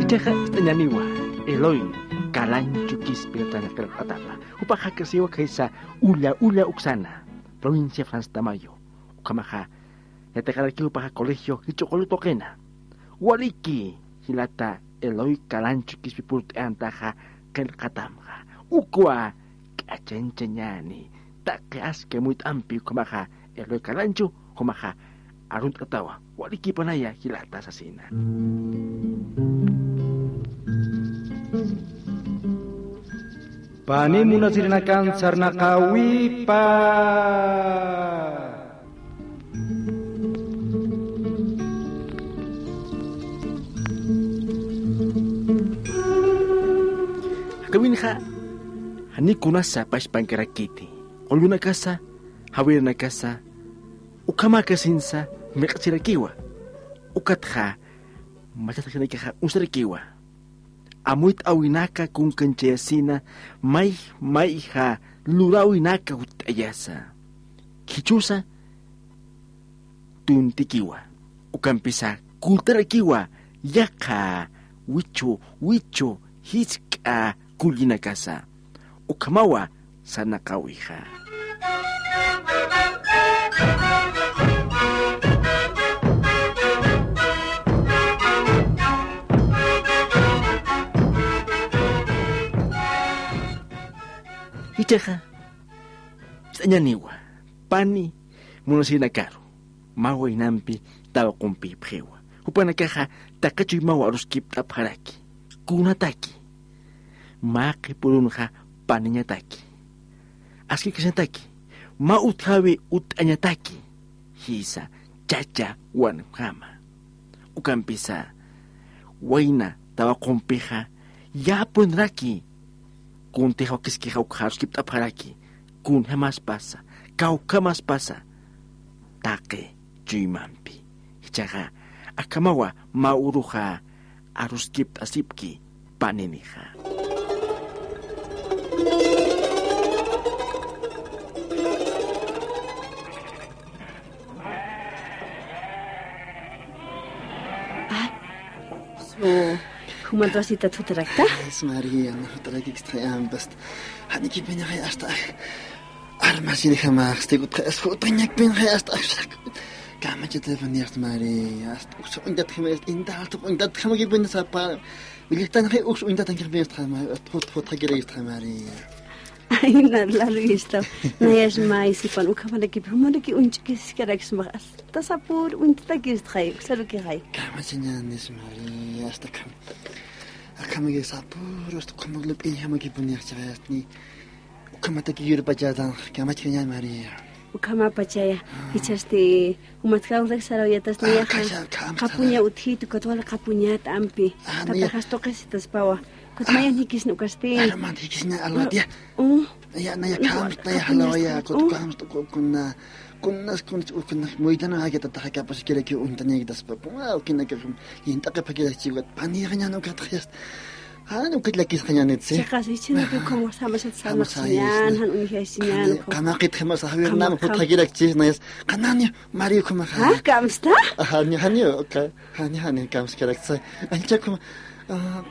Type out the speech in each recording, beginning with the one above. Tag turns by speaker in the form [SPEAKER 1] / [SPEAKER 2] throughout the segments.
[SPEAKER 1] Ijaka tanyaniwa, Eloy, kalanchukis piltana atapa. Upaka kasiwa kaisa ula uksana, provincia Franz Tamayo. Ukamaha, yatakaraki upaka colegio hichokoluto kena. Waliki, hilata Eloy kalanchukis pipurt antaja kelkatamha. Ukwa, kachenchenyani, takeas que muy ampi ukamaha Eloy kalanchu, kumaha arunt katawa. Waliki panaya hilata sasina.
[SPEAKER 2] Pani muna sirinakan sarna kawipa.
[SPEAKER 1] Kawin ha, hani kunasa pas pangkarakiti. Oluna kasa, hawir na kasa, ukama kasinsa, mekasirakiwa. Ukat ha, matatakanika ha, unsarakiwa. Amuit awinaka kung kanchayasina, may ha, lurawinaka utayasa. Kichusa, tuntikiwa. Ukampisa, kultarakiwa, yaka, wicho, hiska, kulinakasa. Ukamawa, sanakawiha. Ichaja, sanyaniwa, pani, munasinakaru, mawa inampi, tawa kumpi phewa. Upanakaja, takachoy mawa aruskip tapharaki, kunataki, maki purunja paniñataki. Aski kasantaki, ma uthawe utañataki, hisa, chacha, wanhama. Ukampisa, waina, tawa kumpiha, yapunraki, kun teho kiski haukaros kip tapharaki, kun hamas pasa, kaukamas pasa, take chuyampi. Hichaga, akamawa mauruja, aruskip asipki, panenija.
[SPEAKER 3] Kumandrasita tutrakta?
[SPEAKER 4] Es María, no tutrak extrañan bast. Hani ki beni hay hasta. Armasini jamás te gut es futrinyak ben hay hasta. Kama jete veniert María, hasta us undat gemest in dat undat kama ki ben sapa. Militan hay us undat kan ben strama, futrak extra María.
[SPEAKER 3] Ay, la revista. No es más si pan ukamala ki humana ki unchikis karax mas. Tasapur untat ki stray, xalo ki hay.
[SPEAKER 4] Kama sinyanis María, hasta kam. Kami sapur, hasta como le pilla ma ki buniak chayatni. Ukama ta ki yur pajadan, kama chanya María.
[SPEAKER 3] Ukama pachaya, hichaste umatkau dak sarayatas niya kapunya uthi tu katwala kapunya tampi. Tatakas tokasitas pawa. Kutmaya nikis no kaste.
[SPEAKER 4] Arman nikis na alwadia. Ya na ya kam na ya halawaya kutkam to kunna kunna moitana ha kita ta ka pas kire ki untani das pa. Kinna ka yinta ka pa kire chiwat pani ganya no ka tkhast. Han ukitla kis khanya netse.
[SPEAKER 3] Chaqas ichina ko como samasat samaksian han unihasian.
[SPEAKER 4] Kama qit khama sahwir nam khut kire chi na yas. Kanani mari kuma kha.
[SPEAKER 3] Ha kamsta?
[SPEAKER 4] Hani okay. Hani kams kire tsai. Ancha kuma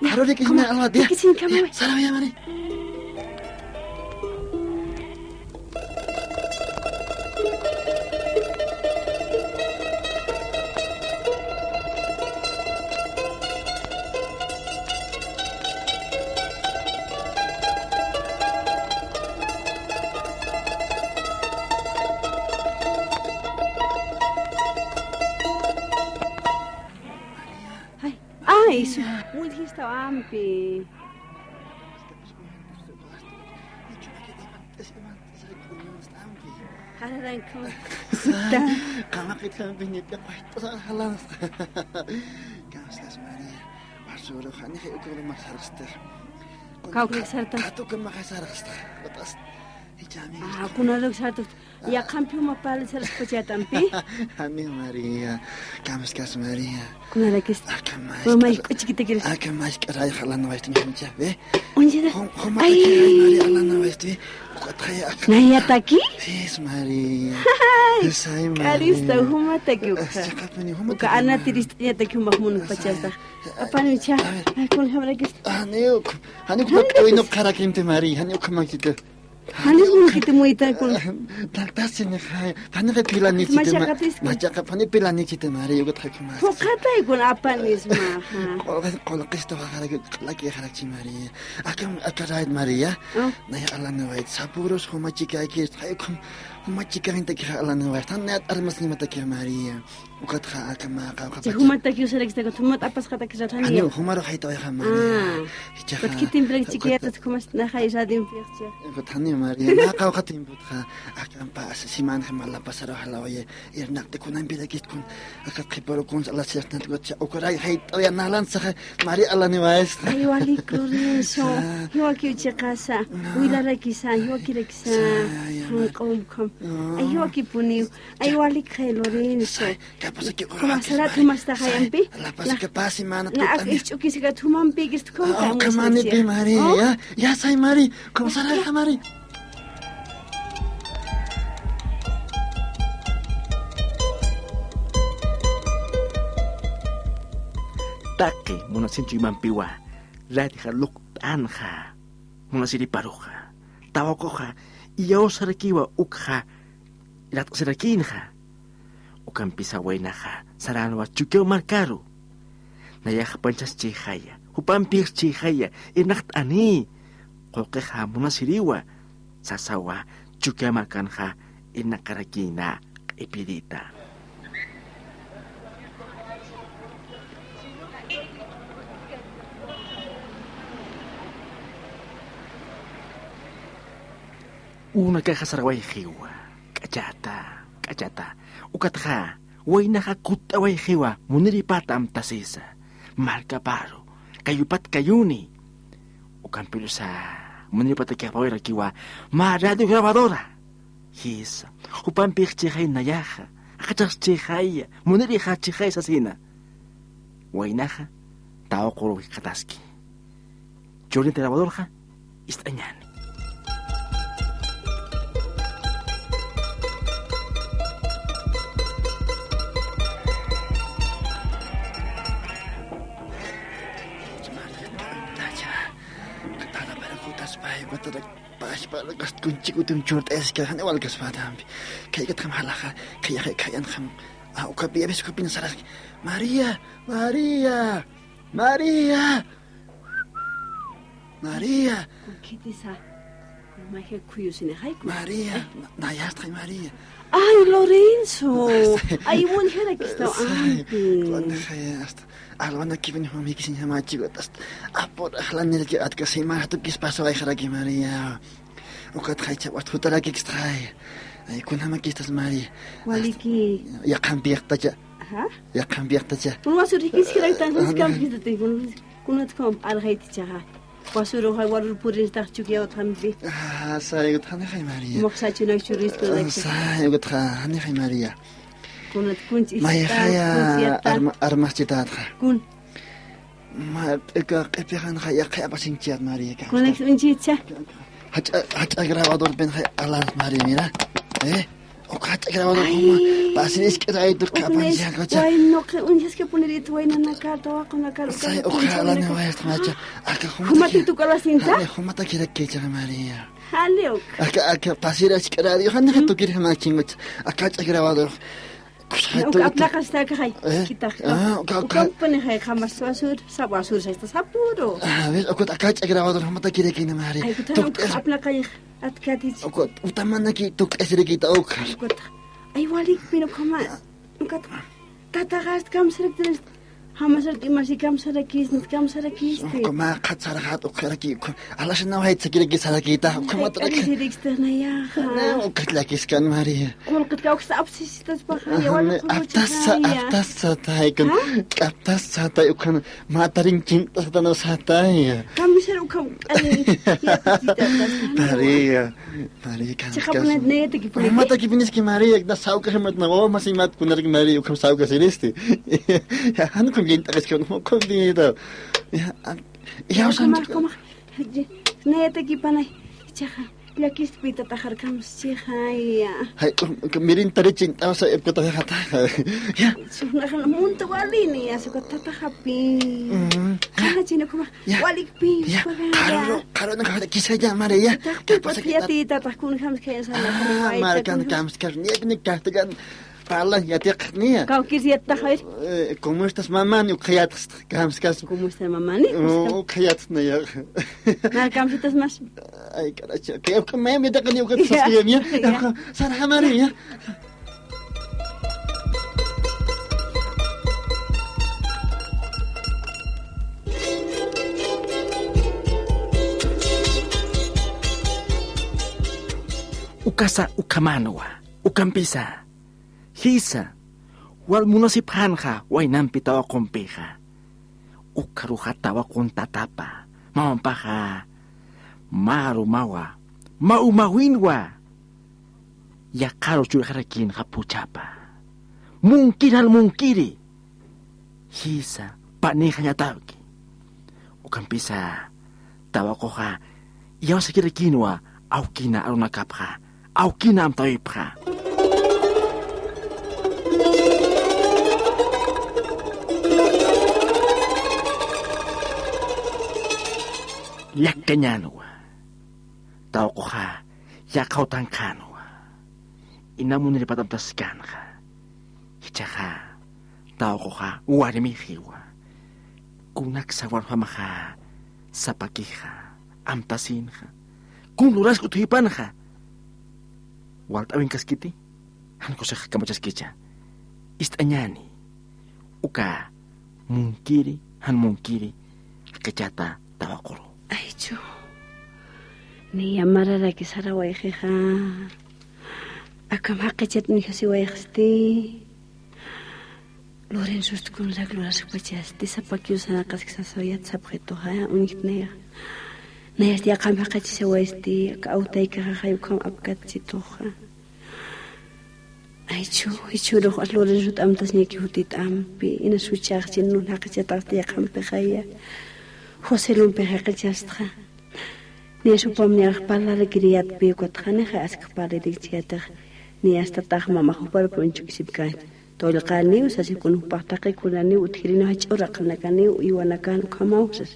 [SPEAKER 4] Harus dikisnya alwadia.
[SPEAKER 3] Dikisin kamu.
[SPEAKER 4] Salam ya mari.
[SPEAKER 3] Ay, su mulhista ampi. Hararan ko.
[SPEAKER 4] Kama kita binit ya pa halas. Kasas Maria. Masuro khani hay ukul masarster.
[SPEAKER 3] Kau kesarta.
[SPEAKER 4] Katu ke makasarster. Batas.
[SPEAKER 3] Kunalog sa to. Ya kampi mapal sa tampi.
[SPEAKER 4] Hani Maria. Kamaskas Maria.
[SPEAKER 3] Kunalagis.
[SPEAKER 4] Akamais.
[SPEAKER 3] Mamay kuchikita kiris.
[SPEAKER 4] Akamais karay halan waist ni hunja be.
[SPEAKER 3] Unjira.
[SPEAKER 4] Ay Maria halan waist be. Kuataya ak.
[SPEAKER 3] Nayataki?
[SPEAKER 4] Yes Maria. Sai Maria.
[SPEAKER 3] Karista humataki.
[SPEAKER 4] Sakapani humataki.
[SPEAKER 3] Ka ana tiristnya taki mahmun pachasta. Apani cha. Ay kun hamragis.
[SPEAKER 4] Hani uk oinok karakimte Maria. Hani uk makite.
[SPEAKER 3] Hanis mo kita mo ita kun.
[SPEAKER 4] Tagtasin ni kaya. Pani ka pilani kita. Machaka pani pilani kita Maria. Ugat hakima.
[SPEAKER 3] Fokatay kun apanis ma.
[SPEAKER 4] Kalau kisto lagi karakci Maria. Akam akarayad Maria. Naya alam na wait. Sapuros humachika kis. Kayo kum humachika hinta kira alam na wait. Hanayat armas ni mata kira Maria. Ugat ka akam maka.
[SPEAKER 3] Humata kiyo sa legsta ko humat apas kata kisa tani.
[SPEAKER 4] Ano humaro kayo tayo ka Maria.
[SPEAKER 3] Kot kitim blang chikiya tat kumas na kay jadim fiachya.
[SPEAKER 4] Ugat hani Maria. Nakaw katim but ka. Akam pa siman ka malapasaro halawaye. Irnak te kunan bilagit kun. Akat kiparo kun sa alas nat got siya. Ukuray hay tayo nalan sa Maria alam ni wait.
[SPEAKER 3] Ay wali Lorenzo. Hiwa kiyo chakasa. Wilara kisa. Hiwa kira kisa. Kom kom. Ay hiwa kipuniw. Ay wali kay Lorenzo. Kumasalat humasta kayampi.
[SPEAKER 4] Lapas ka pa si mana
[SPEAKER 3] Na ak ichu kisigat humampi gist ko.
[SPEAKER 4] Oh, kamani pi Maria. Ya say Maria. Kumasalat ka Maria.
[SPEAKER 1] Take muna sincho imampiwa. Lati ka luktaan ka. Muna siriparo ka. Tawa ko ka. Iyaw sarakiwa ukha. Ilat sarakin ka. Ukang pisaway na ka. Saranawa chukyaw markaro. Nayak panchas chihaya. Hupampir chihaya. Inakt ani. Koke ka muna siriwa. Sasawa chukyaw markan ka. Inakarakina. Ipirita. Una kakasarway hiwa. Kachata. Ukatha. Way nakakutaway hiwa. Muniripatam tasisa. Marka paro. Kayupat kayuni. Ukampilo sa. Muniripata kikapawira kiwa. Radio grabadora. Hisa. Upampik chihay nayaha. Akachas chihay. Muniriha chihay sa sina. Way naka. Tao kuro kataski. Jorin grabadora. Istanyan.
[SPEAKER 4] Gast kunci utum chort eska han wal gas padam kay gat kham halakha kay an kham au ka bi abis ko pin saras Maria
[SPEAKER 3] Kitisa. Mahe kuyusine hay ku.
[SPEAKER 4] Maria na yast Maria.
[SPEAKER 3] Ay Lorenzo. Ay won hera kisto ampi.
[SPEAKER 4] Kon khayast alwana kibin hum hikisin hama chigotas apor ahlan nilki atka sima hatu kis paso ay kharagi Maria. وقد خيت وقت تراك اكستراي يكون هم كيستس ماري
[SPEAKER 3] ولكي
[SPEAKER 4] يا كان بيختجا
[SPEAKER 3] ها
[SPEAKER 4] يا كان بيختجا
[SPEAKER 3] واسوري كيس كراي تانس كام كيستي كنت كم على هيتجا واسورو هاي ورو بورين تاخچوكي او تامبي
[SPEAKER 4] ساي غتاني خاي ماريا
[SPEAKER 3] مخساچو نايشوريس كلاك
[SPEAKER 4] ساي غتاني خاي ماريا
[SPEAKER 3] كنت
[SPEAKER 4] ما يخايا ارمستيتات
[SPEAKER 3] كون
[SPEAKER 4] ما قبيخان خايا خايا باسينتيات ماريا
[SPEAKER 3] كونك انجيتشا
[SPEAKER 4] هات grabador ben alas Maria mira hat grabador como pasis que trae tu capa ya cocha
[SPEAKER 3] ay no que un día que poner tu vaina en la carta va con la cara
[SPEAKER 4] ojalá no vaya esta macha acá
[SPEAKER 3] como tu con la cinta
[SPEAKER 4] como te quiere que llame Maria
[SPEAKER 3] haleo
[SPEAKER 4] acá pasira es que radio han tu quiere más chingo acá grabador
[SPEAKER 3] Apla está que hay kita. Compone hay jamás basur, sabasur está sapuro.
[SPEAKER 4] ¿Ves? O acá he grabado no mata quiere que no me haré.
[SPEAKER 3] Apla calle atkatis.
[SPEAKER 4] O utaman aquí tu esriquita o.
[SPEAKER 3] Ay walik pino koma. Tatagast kam serektes. Hamasar imasi kam sarakis, kam sarakis.
[SPEAKER 4] Koma khatsarahat o kharaki. Allah shna wahid sakire ki sarakita. Koma
[SPEAKER 3] trak. Ay externa ya.
[SPEAKER 4] O katlakis kan Maria.
[SPEAKER 3] Kol katka oksa absistas bahaya wala
[SPEAKER 4] Aptasa tai kan. Aptasa tai kan mataring cinta sana satai.
[SPEAKER 3] Kami ser ukam ya petita
[SPEAKER 4] Maria kan.
[SPEAKER 3] Tsaka po na ito kipuli.
[SPEAKER 4] Mata kipinis ki Maria, na sauka hemat na o masimat kunar ki Maria ukam sauka siliste. Ano kung ginta kas kung kung dito. Ya usan.
[SPEAKER 3] Neta ki panay. Tsaka lakis pita tahar kam tsaka ya.
[SPEAKER 4] Hay mirin tarichin taw sa epkata hata. Ya.
[SPEAKER 3] Suna kan munta wali ni ya suka tatahapi. Kana chino kuma wali pi.
[SPEAKER 4] Ya. Karo na kada kisah ya Maria.
[SPEAKER 3] Kapag ya tita takun kam kaya sa na.
[SPEAKER 4] Markan kam skar ni kahtagan. Pala, ya te qnia.
[SPEAKER 3] Kau kisiat tahir.
[SPEAKER 4] ¿Cómo estás mamá? Ni ukhiyatas kamskas.
[SPEAKER 3] ¿Cómo está mamá ni?
[SPEAKER 4] Ukhiyatas na ya.
[SPEAKER 3] Na kamsitas mas.
[SPEAKER 4] Ay karacha. Kaya ka mami da kani ukat sa kiyamya. Sana Maria.
[SPEAKER 1] Ukasa ukamanowa, ukampisa. Hisa, wal munosiphan ka, way nampitawa kompeha. Ukaruhatawa kung tatapa, mamampaha, marumawa, maumawinwa. Yakaro chulharakin kapuchapa. Mungkir hal mungkiri. Hisa, panihanya tawki. Ukampisa, tawa ko ka, iyaw sa kirakinwa, aukina arunakapha, aukina am tawipha. Yakkanyanwa. Tao ko ka, yakaw tangkanwa. Inamun nilipatamtaskan ka. Hitsaka, tao ko ka, uwarimihiwa. Kung nagsawar pa maka, sa pakiha, amtasin ka. Kung luras ko tuhipan ka, walt awing kaskiti, han ko sa kakamachas-kitsa. Istanyani, uka, mungkiri, han mungkiri, kachata, tawakuro.
[SPEAKER 3] Ay, Chu. Ni amarara ki sara waiheha. Akam hakachat ni kasi waihesti. Loren sustukun rak loras kupachasti sapakyu sana kaskasasayat sapketo ha unik neya. Nayasti akam hakachisa waisti kautai kahayu kam apkat chitoha. Ay, Chu, ichuro at loren sut amtas ni kihutit ampi. Ina suchak chinun hakachat arti akam pehaya. José Lumpe Hekachastra. Ni su pomniak pala le criat pe kotkane ha askpale de tiata. Ni hasta tag mama hopar ponchuk sibkan. Tol qani usasi kun pahtaqi kunani uthirino hachura qanakani iwanakan kamausas.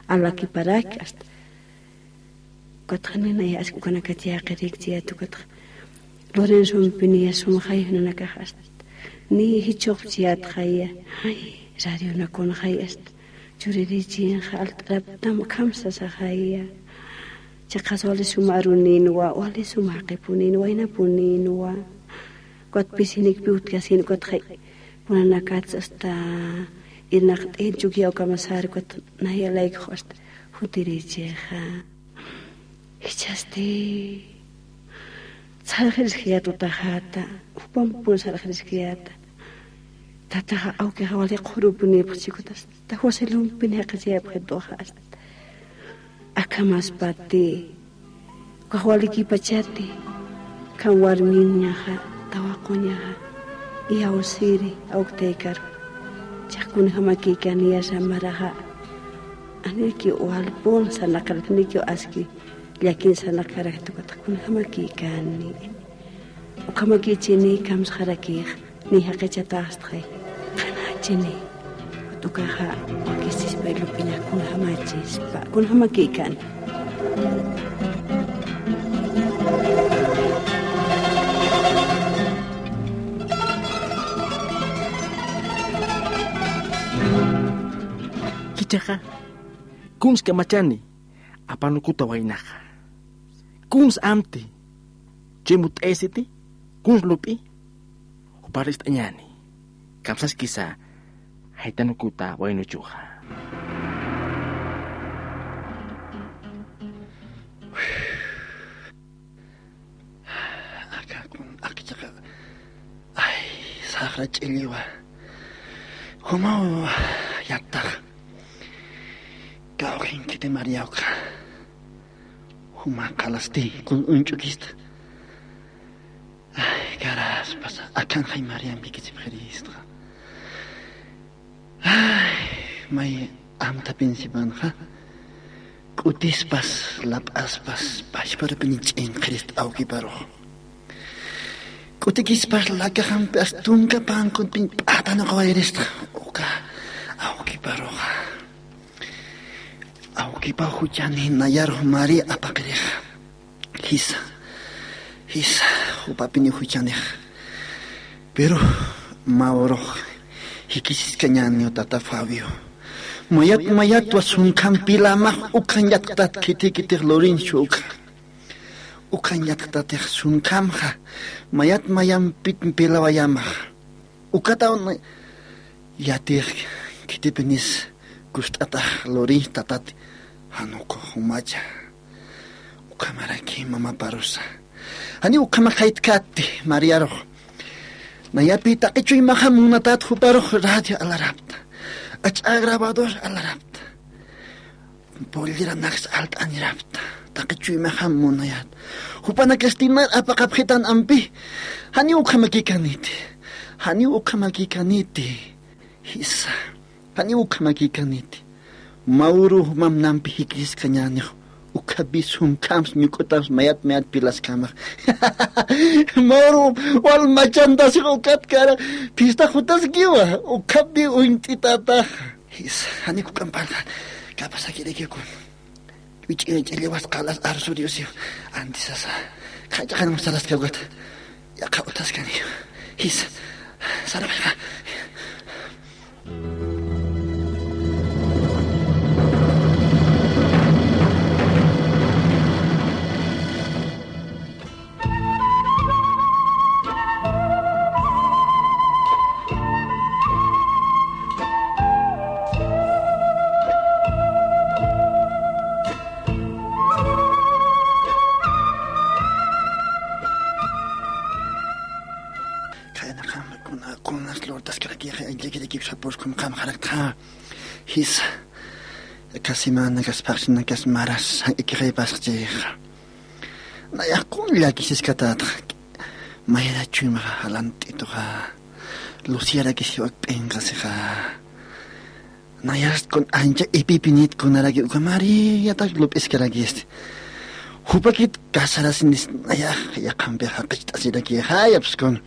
[SPEAKER 3] Ala ki parak ast. Kotkane na asku kana katia qirik tiatu kotk. Lorenzo mpini asum khay nanaka hast. Ni hichok tiat khaya. Radio na kon khay ast. Juririjin khalt tam khamsa sahaya chaqasole sumarunin wa wale sumaqipunin wa inapunin wa kot pisinik piut kasin kot khay punana kats asta inaq ejugi okamasar kot naya like khost hutirije hichaste sarkhirskiyat utahata upampun sarkhirskiyat tataha au ke hawali qurubuni psikutas ta hoselum pinaqasiya bkhdohas akamas pati kahwali ki pachati kawarminya ha tawakonya ha iya usiri au tekar chakun hamaki kania samaraha aniki walpon sanakar niki aski yakin sanakar itu katakun hamaki kani ukamaki chini kams kharakih ni hakachata astray Chini, tukaha wakisis pa ilupina kun hamachis pa kun hamakikan.
[SPEAKER 1] Kichaka, kuns kamachani, apanu kutawainaka. Kuns amti, jemut esiti, kuns lupi, uparis tanyani. Kamsas kisa, haitan kuta waino chuha.
[SPEAKER 4] Akchaka. Ay, sakra chiliwa. Humao yatta. Kau Augen que te mariauca. Huma calasti con un chuquista. Ay, caras, pasa. Akan hay Mariam que se preferista. Ay, may amta pinsibanja. Kutispas, lapaspas, pashpara pinichin Christ auki baro. Kutikispas lakaham pas tunka pan kun pin atano kawairista. Oka auki baro. Auki pa hujani nayaro Mari apakreja. Hisa upapini hujani. Pero Mauro hikisis kanyani tata Fabio. Mayat wasun kampila mah ukan yaktat kiti lorin shuka. Ukan yaktat sun kamha. Mayat mayam pit pilawayamah. Ukataon yatir kiti penis gustata lorin tatat hanuko humaja. Ukamaraki mama parusa. Ani ukamakait kati Mariaro. Nayapi takichuy mahamunatat huparo radio alarapta. Ach grabador alarapta. Polira nax alt anirapta. Takichuy mahamunayat. Hupana Cristina apakaphitan ampi. Hani ukamakikaniti. Hisa. Hani ukamakikaniti. Mauro mamnampi hikis kanyaniho. Ukabisum kams nyukotas mayat pilas kamar. Mauro wal machanda si ukat kara pista hutas giwa ukabi uintitata. His hani kukampala kapas akire ko. Wichi lewas kalas arsuriosio antisasa. Kaja kan masalas kagot. Ya kautas kani. His sarabha. His Casimana Gasparchina Gasmaras, Ikrebasjir. Nayakun Lakis Catatra. Mayra Chumra Halantitora. Lucia Kisio Pengasera. Nayas con Anja Epipinit con Aragi Ukamari, Yatak Lup Escaragist. Hupakit Casaras in this Naya Yakambe Hakit Asidaki Hayapskon.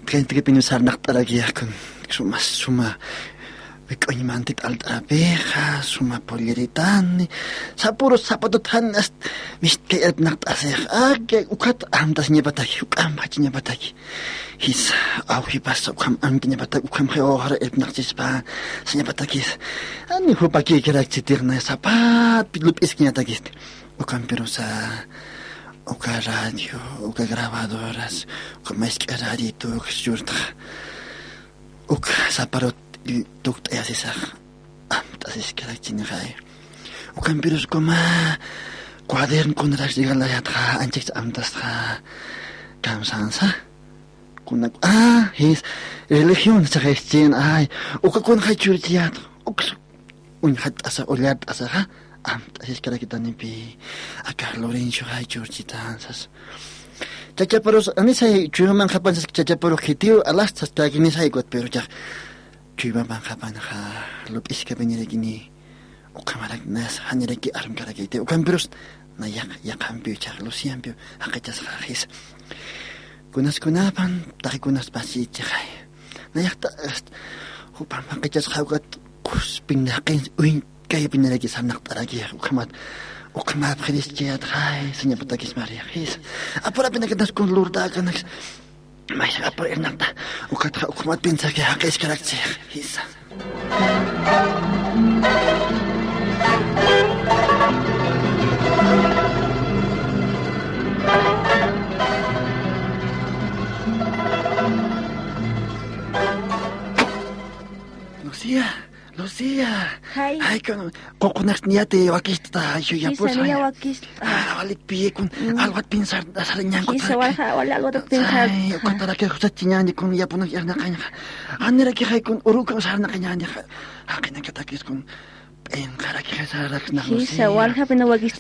[SPEAKER 4] Tripinus are not Aragiakon. Suma. Виконимантит альтрабеха, сума полиретани, сапурус сапатотанас, мистке этнактасех, аге укат амдас небатаки, укамбач небатаки. Хис аухипас укам амги небатаки, укам хеохара этнактиспа, снебатакис. Ани хупаки керактитирна сапат, пидлуп искинятакист. Укам перуса, ука радио, ука гравадорас, ука майске радито, ука сюртха, ука сапарот. Dukt ya sisah tas es que la chingai o cambios como cuadern con ras de la yatra antes amtas tra kamsansa kuna his religion se gestien o ka kun khachur teatro o un hat asa oliat asa amtas es que la kitani pi a Carlorencio khachur chitansas chachaparos anisai chuman khapansas chachaparo khitio alas hasta que ni sai got pero ya Cuba Banjapanja, Lupis Cabenegini, Okamarak Nas, Hanereki Armkaragate, Okambrus, Nayak, Yakampucha, Luciampio, Akachas His. Kunas Kunapan, Takunas Basichai. Nayakta est, Hupam Hakachas Hagat, Kuspin Nakins, Wing, Kaipinegis Hanaktaragi, Okama Christia, Senapatakis Maria, his. Aparapinas con Lurdaganas. Mais aprenanta, o katra ukumat pensa que hakes karakter. Hisa. Lucia.
[SPEAKER 3] Hi.
[SPEAKER 4] Ay, kokunak niate wakista, yo ya pues.
[SPEAKER 3] Hisa wakista.
[SPEAKER 4] Walik pie kun algo pensar asalinya ko.
[SPEAKER 3] Hisa wala algo pensar.
[SPEAKER 4] Ay, ko tara ke sa tinyani kun ya puno ya na kanya. Anira ki hay kun uruka sa na kanya. Akin na katakis kun en cara que sarak na
[SPEAKER 3] Kisa walha pinawagis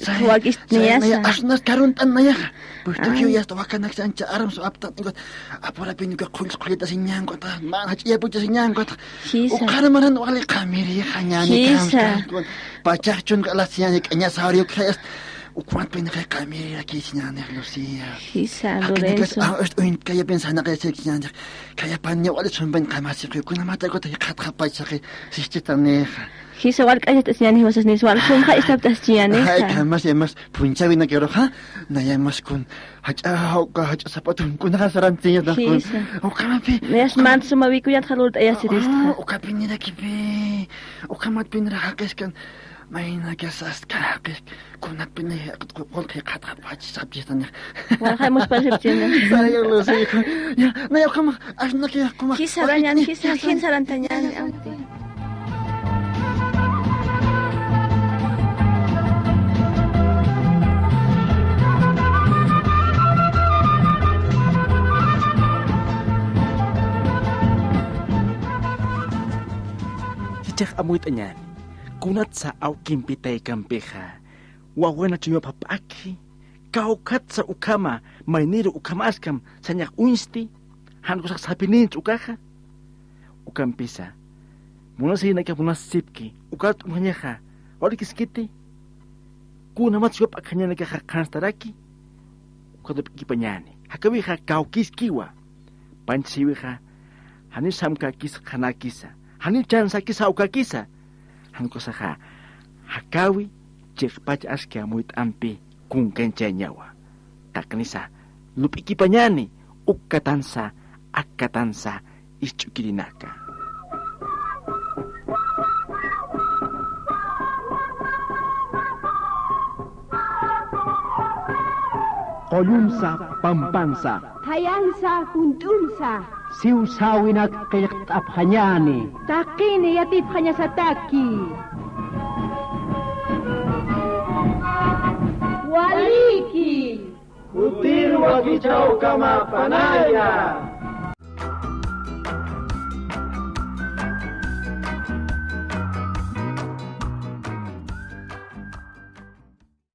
[SPEAKER 3] niyasa.
[SPEAKER 4] Asnas karuntan na ya. Pusto kyo ya sto wakanak sa ancha aram so aptat ngot. Apora pinuga kulita sinyang ko ta. Manhach iya puja sinyang ko ta.
[SPEAKER 3] Kisa.
[SPEAKER 4] Ukaramanan wali kamiri kanyani
[SPEAKER 3] Kisa.
[SPEAKER 4] Pachachun ka lasiyan kanya sario krayas. Ukuan pinaka kamiri ki sinyang Lucia.
[SPEAKER 3] Kisa Lorenzo.
[SPEAKER 4] Oin kaya pensana kaya sinyang. Kaya panya wali sumban kamasi ko kuna mata ko ta khatha pachaki sichitaneja.
[SPEAKER 3] Kisa wal kaya tas yani wasas nis wal kumha istab tas yani.
[SPEAKER 4] Ay, kamas yamas punchawi na kero ha. Na yamas kun hacha sapatun kun nakasarantiya na kun. O kamapi.
[SPEAKER 3] Nes man sumawi ko yan halult aya sirista.
[SPEAKER 4] O kapin nila kipi. O kamat pinrakes kan. May nagasas kakis. Kunat pinay kung kay katapach sabjeta niya.
[SPEAKER 3] Wal kay mus persepsi na.
[SPEAKER 4] Sayang lo say ko. Ya, na yaw kama as na kaya kuma.
[SPEAKER 3] Kisa ranyan kisa rantanyan ante.
[SPEAKER 1] Cek amuit anyan, kunat sa au kimpitay kampeha, wawana chuyo papaki, kaukat sa ukama, mayniro ukama askam, sanyak unsti, han ko sak sapinin ukaha, ukampisa, muna sa hinay ka muna sipki, ukat umhanyaha, wali kiskiti, kunamat suyo pakanya nagkakakanastaraki, ukadop ikipanyani, hakawiha kau kiskiwa, pansiwiha, hanisam ka kis kanakisa, Hani chan sa kisa o kakisa. Han ko sa hakawi chekpach askia muit ampi kung kencha nyawa. Takanisa lupiki panyani ukatansa akatansa ichukirinaka.
[SPEAKER 2] Koyunsa pampansa.
[SPEAKER 5] Tayansa kuntunsa.
[SPEAKER 2] Siusawinak kayak taphanyani.
[SPEAKER 5] Takini yatip hanya sa taki. Waliki.
[SPEAKER 2] Utir wakichaw kama panaya.